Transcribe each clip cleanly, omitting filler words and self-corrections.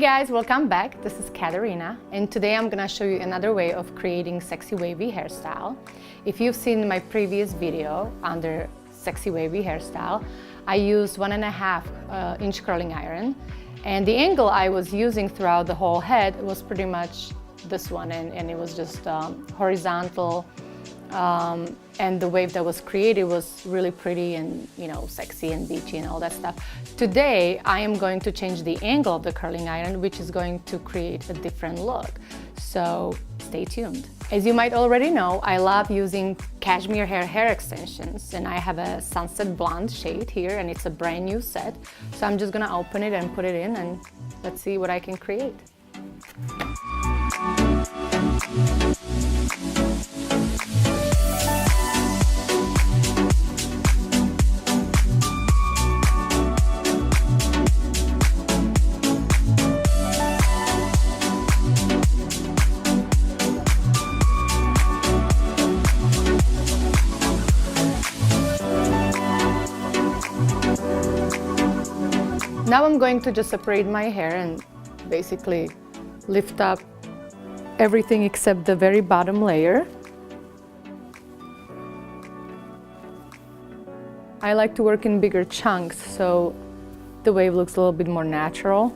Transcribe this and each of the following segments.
guys, welcome back. This is Katerina, and today I'm gonna show you another way of creating sexy wavy hairstyle. If you've seen my previous video under sexy wavy hairstyle, I used 1.5 inch curling iron, and the angle I was using throughout the whole head was pretty much this one, and it was just horizontal, and the wave that was created was really pretty and, you know, sexy and beachy and all that stuff. Today I am going to change the angle of the curling iron, which is going to create a different look, so stay tuned. As you might already know, I love using cashmere hair extensions, and I have a sunset blonde shade here, and it's a brand new set, so I'm just gonna open it and put it in, and let's see what I can create. Now I'm going to just separate my hair and basically lift up everything except the very bottom layer. I like to work in bigger chunks so the wave looks a little bit more natural.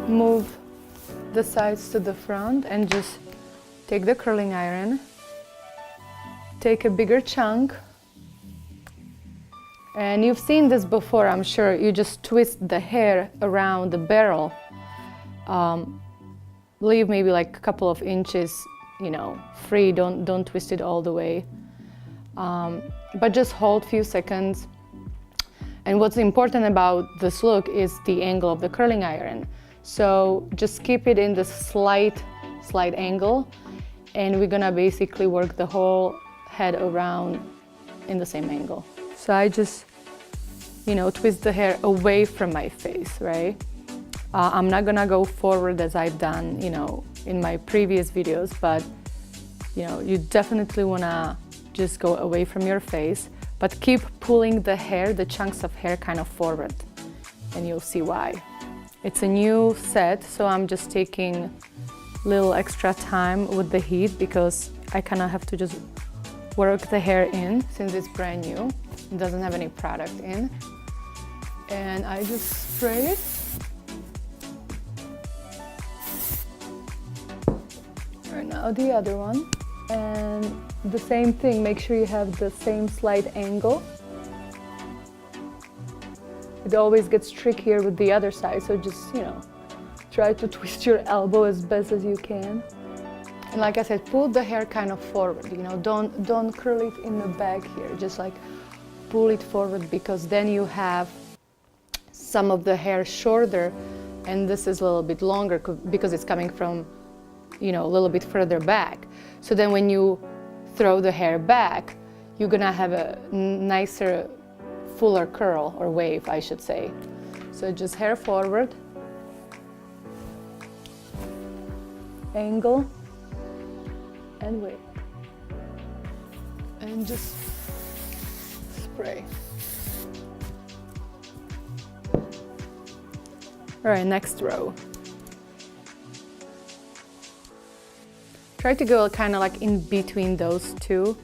Move the sides to the front and just take the curling iron, take a bigger chunk, and you've seen this before, I'm sure. You just twist the hair around the barrel. Leave maybe like a couple of inches, you know, free. Don't twist it all the way, but just hold a few seconds. And what's important about this look is the angle of the curling iron. So just keep it in the slight angle, and we're gonna basically work the whole head around in the same angle. So I just, you know, twist the hair away from my face, right? I'm not gonna go forward as I've done, you know, in my previous videos, but, you know, you definitely wanna just go away from your face, but keep pulling the hair, the chunks of hair kind of forward, and you'll see why. It's a new set, so I'm just taking little extra time with the heat because I kind of have to just work the hair in since it's brand new. It doesn't have any product in. And I just spray it. Right now the other one. And the same thing, make sure you have the same slight angle. It always gets trickier with the other side, so just, you know, try to twist your elbow as best as you can. And like I said, pull the hair kind of forward, you know, don't curl it in the back here, just like pull it forward, because then you have some of the hair shorter and this is a little bit longer because it's coming from, you know, a little bit further back. So then when you throw the hair back, you're gonna have a nicer, fuller curl, or wave, I should say. So just hair forward, angle, and wave, and just spray. All right, next row. Try to go kind of like in between those two.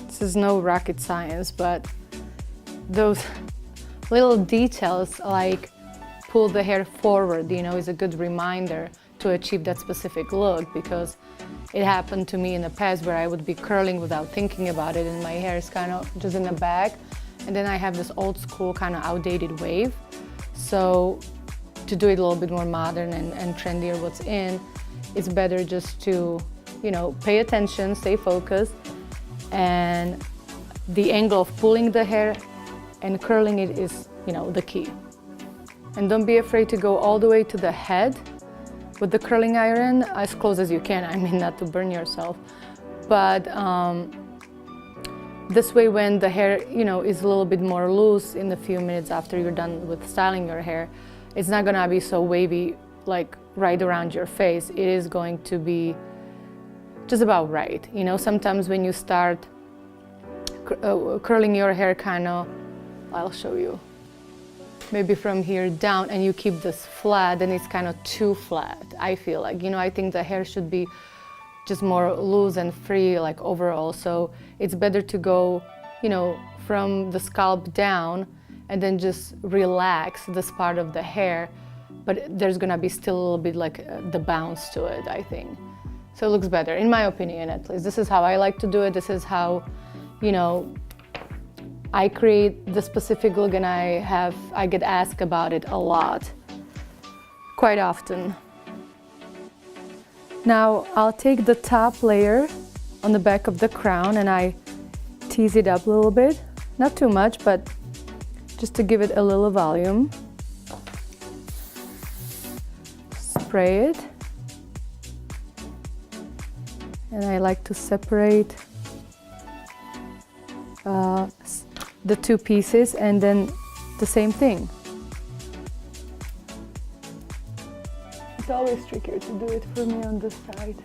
This is no rocket science, but those little details like pull the hair forward, you know, is a good reminder to achieve that specific look, because it happened to me in the past where I would be curling without thinking about it and my hair is kind of just in the back, and then I have this old school kind of outdated wave. So to do it a little bit more modern and trendier what's in, it's better just to, you know, pay attention, stay focused, and the angle of pulling the hair and curling it is, you know, the key. And don't be afraid to go all the way to the head with the curling iron, as close as you can. I mean, not to burn yourself, but this way when the hair, you know, is a little bit more loose in the few minutes after you're done with styling your hair, it's not gonna be so wavy like right around your face. It is going to be just about right. You know, sometimes when you start curling your hair kind of, I'll show you, maybe from here down, and you keep this flat, then it's kind of too flat, I feel like. You know, I think the hair should be just more loose and free, like overall. So it's better to go, you know, from the scalp down and then just relax this part of the hair, but there's gonna be still a little bit like the bounce to it, I think. So it looks better, in my opinion at least. This is how I like to do it. This is how, you know, I create the specific look, and I get asked about it a lot, quite often. Now I'll take the top layer on the back of the crown and I tease it up a little bit. Not too much, but just to give it a little volume. Spray it. And I like to separate the two pieces, and then the same thing. It's always trickier to do it for me on this side,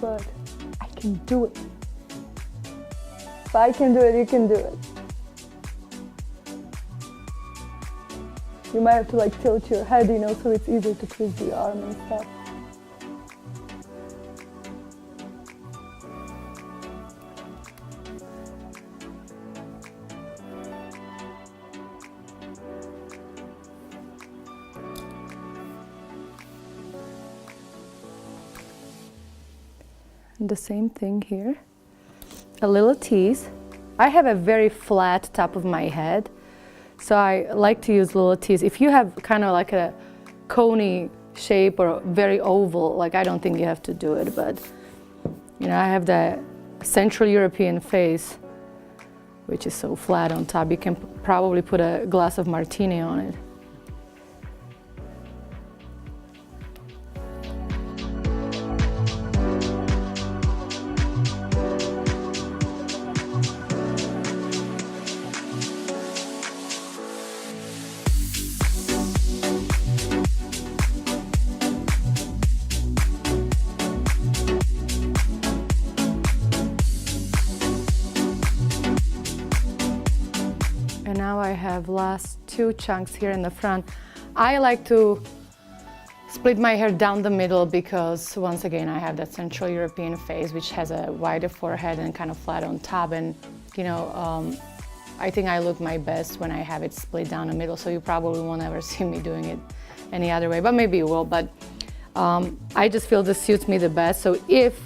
but I can do it. If I can do it, you can do it. You might have to like tilt your head, you know, so it's easier to twist the arm and stuff. The same thing here, a little tease. I have a very flat top of my head, so I like to use little tease. If you have kind of like a coney shape or very oval, like I don't think you have to do it, but you know, I have the Central European face, which is so flat on top. You can probably put a glass of martini on it. And now I have last two chunks here in the front. I like to split my hair down the middle because, once again, I have that Central European face, which has a wider forehead and kind of flat on top. And, you know, I think I look my best when I have it split down the middle, so you probably won't ever see me doing it any other way, but maybe you will. But I just feel this suits me the best. So if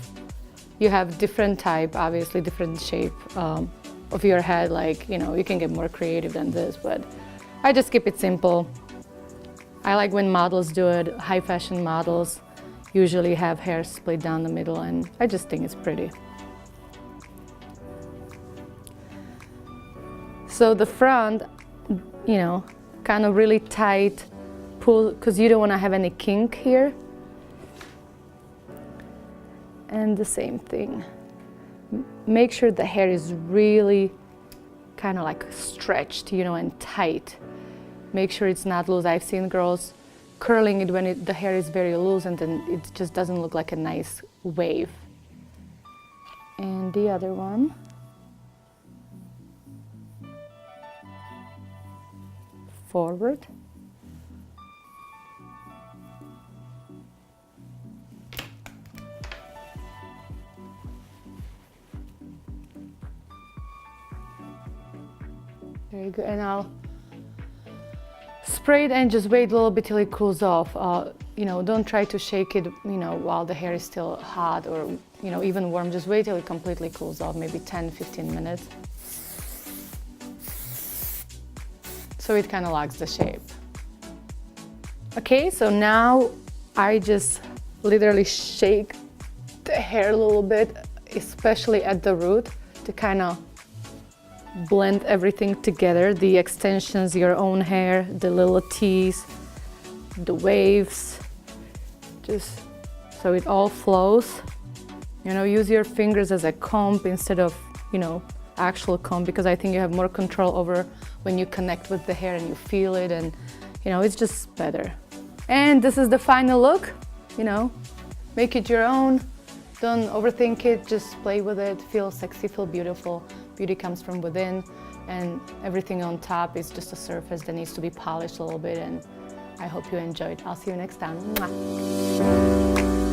you have different type, obviously different shape, of your head, like, you know, you can get more creative than this, but I just keep it simple. I like when models do it. High fashion models usually have hair split down the middle, and I just think it's pretty. So the front, you know, kind of really tight pull, because you don't want to have any kink here. And the same thing. Make sure the hair is really kind of like stretched, you know, and tight. Make sure it's not loose. I've seen girls curling it when the hair is very loose, and then it just doesn't look like a nice wave. And the other one. Forward. Very good, and I'll spray it and just wait a little bit till it cools off. You know, don't try to shake it, you know, while the hair is still hot or, you know, even warm. Just wait till it completely cools off, maybe 10-15 minutes. So it kind of locks the shape. Okay, so now I just literally shake the hair a little bit, especially at the root, to kind of blend everything together, the extensions, your own hair, the little tease, the waves, just so it all flows. You know, use your fingers as a comb instead of, you know, actual comb, because I think you have more control over when you connect with the hair and you feel it, and you know, it's just better. And this is the final look. You know, make it your own. Don't overthink it, just play with it, feel sexy, feel beautiful. Beauty comes from within, and everything on top is just a surface that needs to be polished a little bit, and I hope you enjoyed. I'll see you next time. Mwah.